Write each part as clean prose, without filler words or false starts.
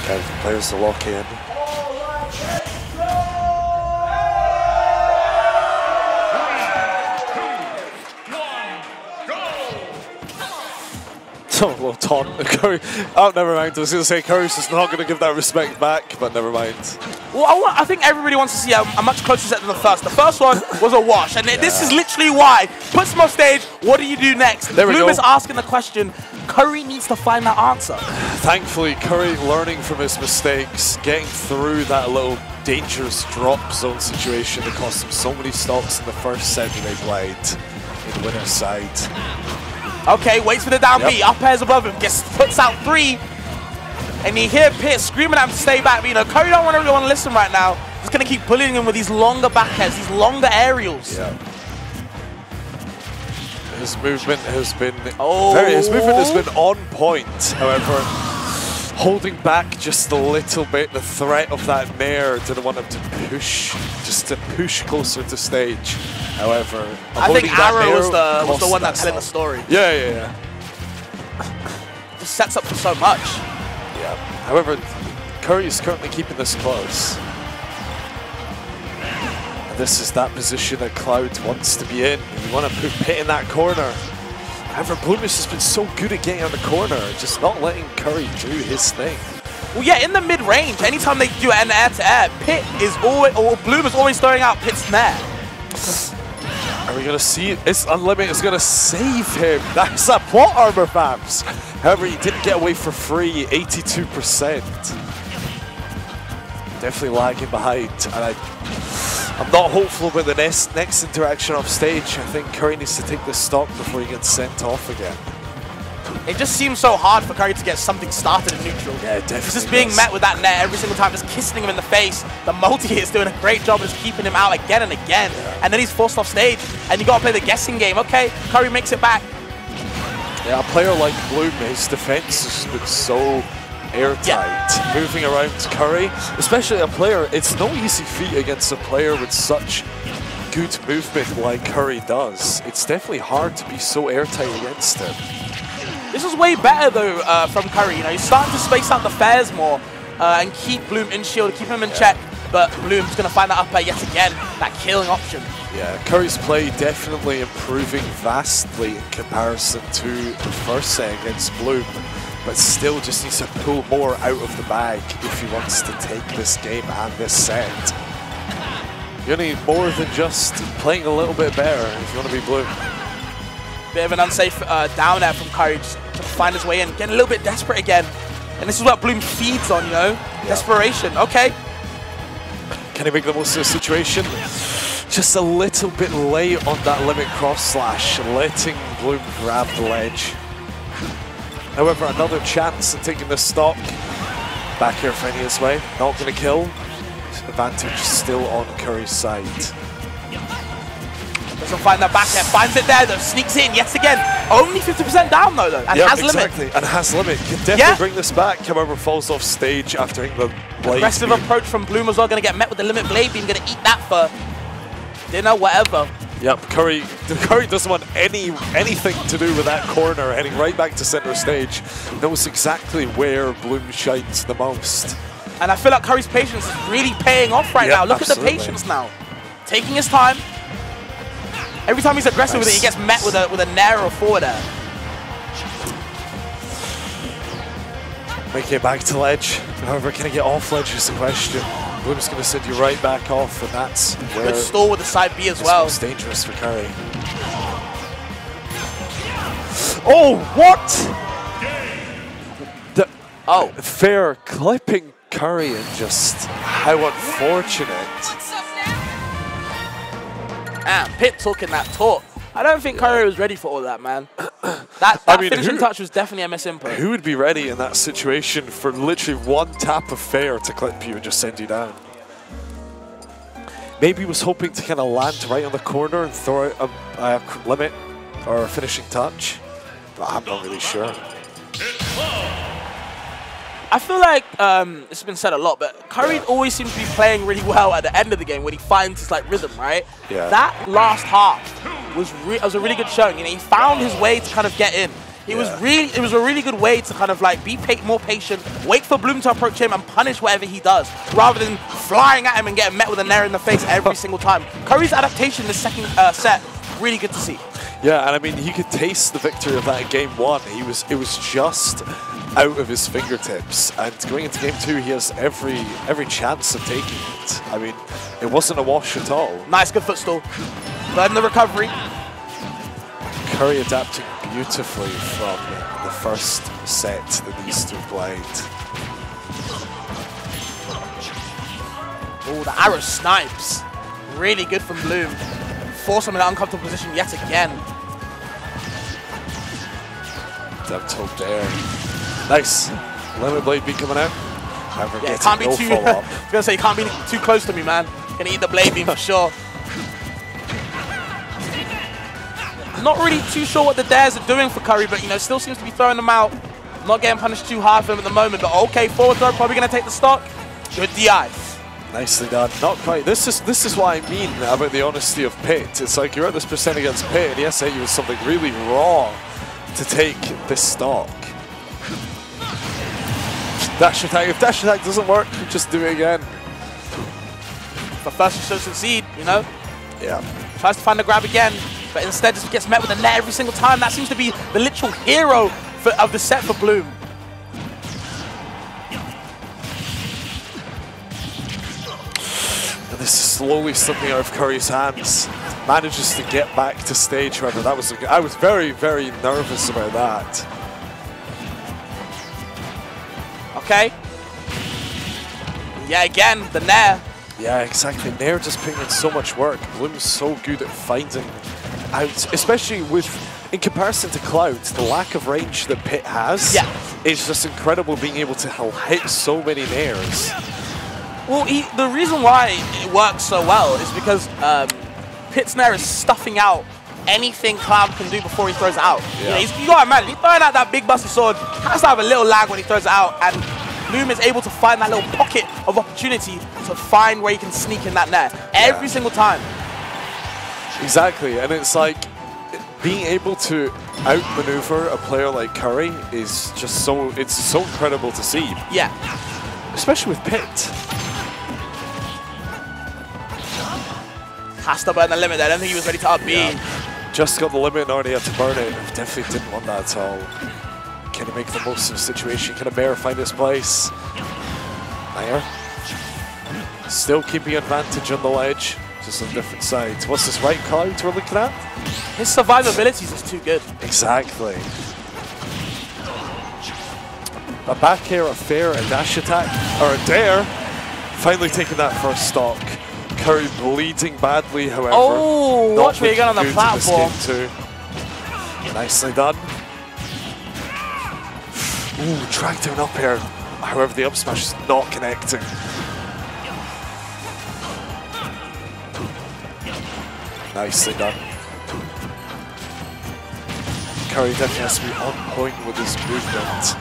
Get the players to lock in. Oh, well, taunt. Curry. Oh, never mind. I was going to say Curry's just not going to give that respect back, but never mind. Well, I think everybody wants to see a much closer set than the first. The first one was a wash, and this is literally why. Puts him off stage. What do you do next? There we go. Bloom is asking the question. Curry needs to find that answer. Thankfully, Curry learning from his mistakes, getting through that little dangerous drop zone situation that cost him so many stocks in the first set that they played in winner's side. Okay, waits for the down B, up airs above him, puts out 3, and you hear Pitt screaming at him to stay back, but you know, Curry don't really want to listen right now. He's going to keep bullying him with these longer back airs, these longer aerials. Yeah. His movement has been on point, however, holding back just a little bit. The threat of that nair didn't want him to push, just to push closer to stage. However, I think Arrow was the one that's telling the story. Yeah. Just sets up for so much. Yeah. However, Curry is currently keeping this close. And this is that position that Cloud wants to be in. You want to put Pitt in that corner. However, Bloom has just been so good at getting on the corner, just not letting Curry do his thing. Well, yeah, in the mid-range, anytime they do an air-to-air, Pitt is always, or Bloom is always throwing out Pitt's nair. Are we going to see it? It's Unlimited is going to save him. That's a plot armor, fams. However, he didn't get away for free, 82%. Definitely lagging behind. And I'm not hopeful about the next interaction off stage. I think Curry needs to take this stock before he gets sent off again. It just seems so hard for Curry to get something started in neutral. Yeah, definitely. He's just being met with that net every single time, just kissing him in the face. The multi-hit is doing a great job of just keeping him out again and again. Yeah. And then he's forced off stage, and you got to play the guessing game. Okay, Curry makes it back. Yeah, a player like Bloom, his defense has been so airtight. Moving around Curry, especially a player, it's no easy feat against a player with such good movement like Curry does. It's definitely hard to be so airtight against him. This is way better though from Curry. You know, he's starting to space out the fares more and keep Bloom in shield, keep him in check. But Bloom's going to find that up air yet again, that killing option. Yeah, Curry's play definitely improving vastly in comparison to the first set against Bloom, but still just needs to pull more out of the bag if he wants to take this game and this set. You need more than just playing a little bit better if you want to be Bloom. Bit of an unsafe down air from Curry, just to find his way in, getting a little bit desperate again. And this is what Bloom feeds on, you know? Desperation, okay. Can he make the most of the situation? Just a little bit late on that limit cross slash, letting Bloom grab the ledge. However, another chance at taking the stock. Back here for Fenia's way, not going to kill. Advantage still on Curry's side. Doesn't find that back air, finds it there though, sneaks in yet again. Only 50% down though, and has limit. And has limit. Can definitely bring this back, however falls off stage after hitting the blade. Aggressive approach from Bloom as well, going to get met with the limit blade beam, going to eat that for dinner, whatever. Yep, Curry doesn't want anything to do with that corner, heading right back to center stage. Knows exactly where Bloom shines the most. And I feel like Curry's patience is really paying off right now. Look at the patience now. Taking his time. Every time he's aggressive with it, he gets met with a nair or forward air. Making it back to ledge. However, can he get off ledge is the question. Bloom's going to send you right back off, and that's where good stall with the side B as well. It's dangerous for Curry. Oh, what? Fair clipping Curry, and just how unfortunate. And Pitt talking that talk. I don't think Curry was ready for all that, man. That finishing touch was definitely a misinput. Who would be ready in that situation for literally one tap of fair to clip you and just send you down? Maybe he was hoping to kind of land right on the corner and throw out a limit or a finishing touch, but I'm not really sure. I feel like it's been said a lot, but Curry always seems to be playing really well at the end of the game when he finds his rhythm, right? Yeah. That last half was a really good showing. You know, he found his way to kind of get in. It was a really good way to kind of like be more patient, wait for Bloom to approach him and punish whatever he does, rather than flying at him and getting met with a nair in the face every single time. Curry's adaptation this second set, really good to see. Yeah, and I mean, he could taste the victory of that in game 1. It was just out of his fingertips, and going into game 2, he has every chance of taking it. I mean, it wasn't a wash at all. Nice, good footstool. But in the recovery. Curry adapting beautifully from the first set that these two played. Oh, the arrow snipes. Really good from Bloom. Force him in an uncomfortable position yet again. Down tilt there. Nice. Limit blade beam coming out. However, Yeah, can't be too. I was gonna say, you can't be too close to me, man. Gonna eat the blade beam for sure. Not really too sure what the dares are doing for Curry, but you know, still seems to be throwing them out. Not getting punished too hard for him at the moment, but okay, forward throw, probably gonna take the stock. Good DI. Nicely done. Not quite. This is what I mean about the honesty of Pit. It's like you're at this percent against Pit, and yes, he was something really wrong to take this stock. Dash attack. If dash attack doesn't work, just do it again. But first, you should succeed, you know? Yeah. Tries to find the grab again, but instead just gets met with a net every single time. That seems to be the literal hero of the set for Bloom. And this is slowly slipping out of Curry's hands. Manages to get back to stage, however. I was very, very nervous about that. Okay. Yeah, again, the nair. Yeah, exactly. Nair just putting in so much work. Bloom's so good at finding out, especially in comparison to Cloud, the lack of range that Pit has is just incredible, being able to hit so many nairs. Well, the reason why it works so well is because Pit's nair is stuffing out anything Cloud can do before he throws it out. Yeah. You know, you gotta imagine, he's throwing out that big busty sword, has to have a little lag when he throws it out, and Bloom is able to find that little pocket of opportunity to find where he can sneak in that nair every single time. Exactly, and it's like being able to outmaneuver a player like Curry is just so incredible to see. Yeah. Especially with Pit. Has to burn the limit there. I don't think he was ready to up B. Yeah. Just got the limit and already had to burn it. Definitely didn't want that at all. Can he make the most of the situation? Can a Bear find his place? Nair. Still keeping advantage on the ledge. Just on different sides. What's this right Cloud we're looking at? His survivability is just too good. Exactly. A back air, a fair, a dash attack, or a dare. Finally taking that first stock. Curry bleeding badly, however. Oh, watch where you get on the platform. Too. Nicely done. Ooh, drag down up air. However, the up smash is not connecting. Nicely done. Curry definitely has to be on point with his movement.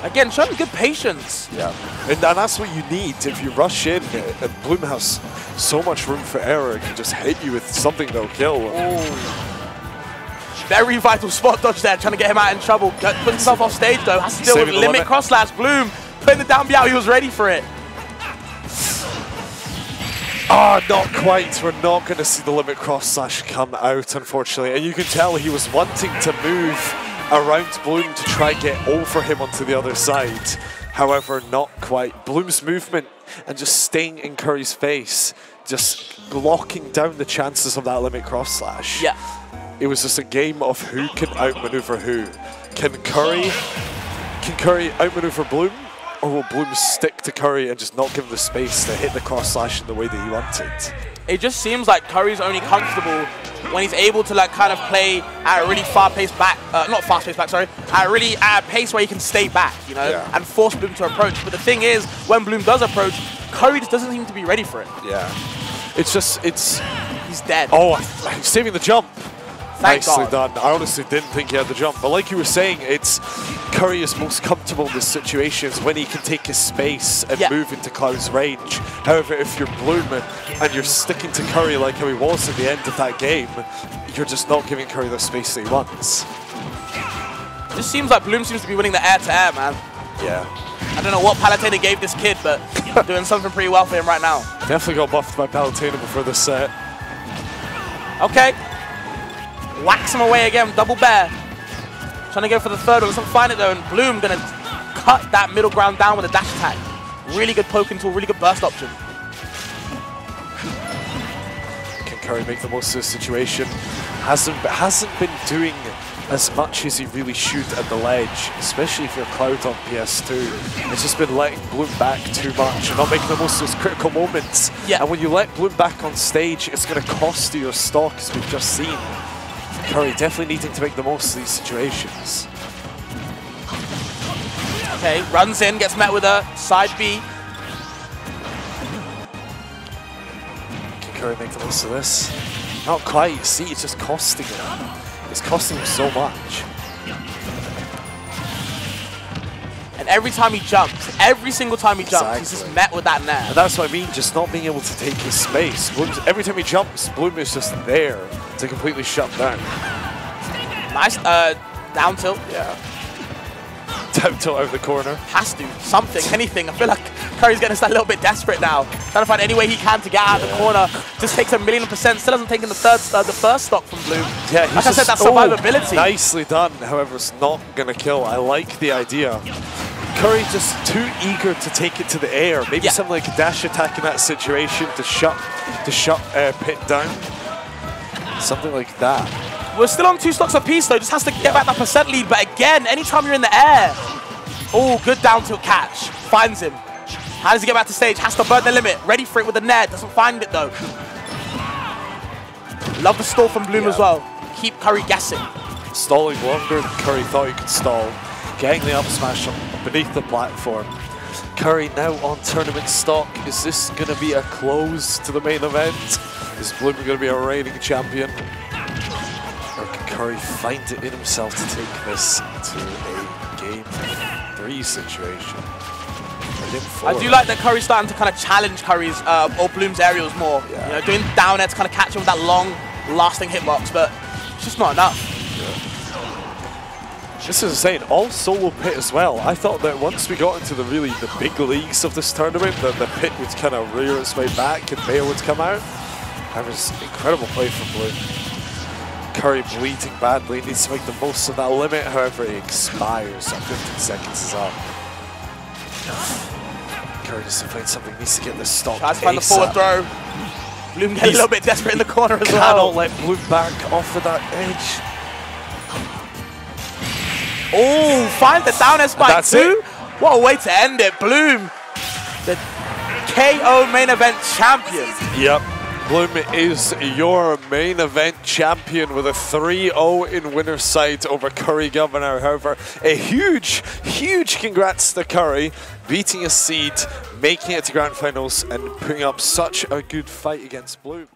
Again, showing good patience. Yeah, and that's what you need if you rush in. And Bloom has so much room for error. It can just hit you with something that'll kill. Oh. Very vital spot dodge there, trying to get him out in trouble. Put himself off stage though. Has to deal with limit cross slash. Bloom putting the down B out. He was ready for it. Ah, not quite. We're not going to see the limit cross slash come out, unfortunately. And you can tell he was wanting to move around Bloom to try and get over him onto the other side. However, not quite. Bloom's movement and just staying in Curry's face, just locking down the chances of that limit cross slash. Yeah. It was just a game of who can outmaneuver who. Can Curry outmaneuver Bloom? Or will Bloom stick to Curry and just not give him the space to hit the cross slash in the way that he wanted? It just seems like Curry's only comfortable when he's able to like kind of play at a really fast-paced back, not fast-paced back, sorry, at a pace where he can stay back, you know, and force Bloom to approach. But the thing is, when Bloom does approach, Curry just doesn't seem to be ready for it. Yeah. He's dead. Oh, he's saving the jump. Nicely done. I honestly didn't think he had the jump. But like you were saying, Curry is most comfortable in this situations when he can take his space and move into Cloud's range. However, if you're Bloom and you're sticking to Curry like how he was at the end of that game, you're just not giving Curry the space that he wants. Just seems like Bloom seems to be winning the air-to-air, man. Yeah. I don't know what Palutena gave this kid, but doing something pretty well for him right now. Definitely got buffed by Palutena before this set. Okay. Whacks him away again, double bear. Trying to go for the third one, doesn't find it though, and Bloom gonna cut that middle ground down with a dash attack. Really good poking tool, really good burst option. Can Curry make the most of this situation? Hasn't been doing as much as he really should at the ledge, especially if you're Cloud on PS2. It's just been letting Bloom back too much and not making the most of those critical moments. Yeah. And when you let Bloom back on stage, it's going to cost you your stock, as we've just seen. Curry definitely needing to make the most of these situations. Okay, runs in, gets met with a side B. Can Curry make the most of this? Not quite. See, it's just costing him. It's costing him so much. And every time he jumps, every single time he jumps, he's just met with that nair. And that's what I mean, just not being able to take his space. Every time he jumps, Bloom is just there to completely shut down. Nice down tilt. Yeah. Down tilt out of the corner. Has to. Something, anything. I feel like Curry's getting just a little bit desperate now. Trying to find any way he can to get out of the corner. Just takes 1,000,000%. Still hasn't taken the first stock from Bloom. Yeah, like I said, that survivability. Nicely done. However, it's not going to kill. I like the idea. Curry just too eager to take it to the air. Maybe something like a dash attack in that situation to shut Pit down. Something like that. We're still on 2 stocks apiece though. Just has to get back that percent lead. But again, anytime you're in the air, oh, good down tilt catch. Finds him. How does he get back to stage? Has to burn the limit. Ready for it with the net. Doesn't find it though. Love the stall from Bloom as well. Keep Curry guessing. Stalling longer than Curry thought he could stall. Getting the up smash beneath the platform. Curry now on tournament stock. Is this going to be a close to the main event? Is Bloom going to be a reigning champion? Or can Curry find it in himself to take this to a game 3 situation? Game 4. I do like that Curry's starting to kind of challenge Curry's or Bloom's aerials more. Yeah. You know, doing down air to kind of catch him with that long, lasting hitbox, but it's just not enough. This is insane, all solo Pit as well. I thought that once we got into the big leagues of this tournament, that the Pit would kind of rear its way back and Bayo would come out. That was incredible play from Bloom. Curry bleeding badly, needs to make the most of that limit, however it expires, so 15 seconds is up. Curry needs to find something, needs to get this stock. Tries to find the forward throw. Bloom getting a little bit desperate in the corner as well. Cannot let Bloom back off of that edge. Oh, find the down air spike too. What a way to end it. Bloom, the KO main event champion. Yep. Bloom is your main event champion with a 3-0 in winner's side over CurryGovernor. However, a huge congrats to Curry, beating a seed, making it to grand finals, and putting up such a good fight against Bloom.